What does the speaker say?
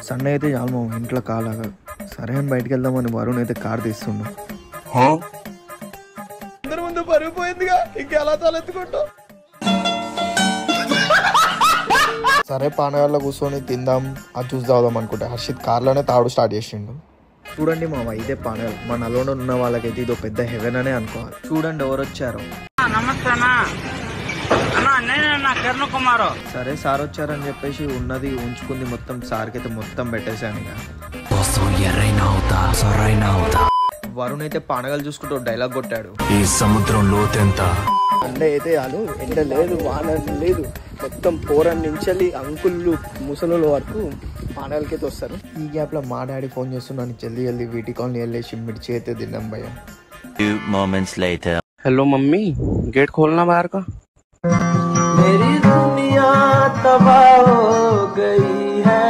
Sunday అయితే చాలు ఇంట్లో కాలాగా. సరే అని బయటకు వెళ్దామని వరుణ్ అయితే కార్ తీస్తుండు. అందరి ముందు పరుగు పోయిందిగా, ఇంకెలా తలెత్తుకుంటావు? సరే పానగాళ్ళ కూర్చొని తిందాం, అది చూసి తాగుదాం అనుకుంటే హర్షిత్ కార్లోనే తాడు స్టార్ట్ చేసిండు. చూడండి మామ, ఇదే పానగాలు. మా నల్గొండ ఉన్న వాళ్ళకైతే ఇదో పెద్ద హెవెన్ అనే అనుకోవాలి. చూడండి ఎవరు వచ్చారు. సరే సార్ వచ్చారని చెప్పేసి ఉన్నది ఉంచుకుంది మొత్తం సార్కి అయితే మొత్తం పెట్టేశాను. వరుణ్ అయితే పానగాలు చూసుకుంటూ డైలాగ్ కొట్టాడు, ఈ సముద్రం లోతెంత. అంటే అయితే చాలు, ఎండ లేదు వాన లేదు, మొత్తం పోరన్ నుంచి అంకుళ్ళు ముసలు వరకు పానగాలకైతే వస్తారు. ఈ గ్యాప్ లో మా డాడీ ఫోన్ చేస్తున్నాను, జల్దీ జల్దీ వీటి కాలనీ వెళ్ళేసి మిర్చి అయితే తిన్నాం భయ్యా. हेलो मम्मी, गेट खोलना बाहर का। मेरी दुनिया तबाह हो गई है।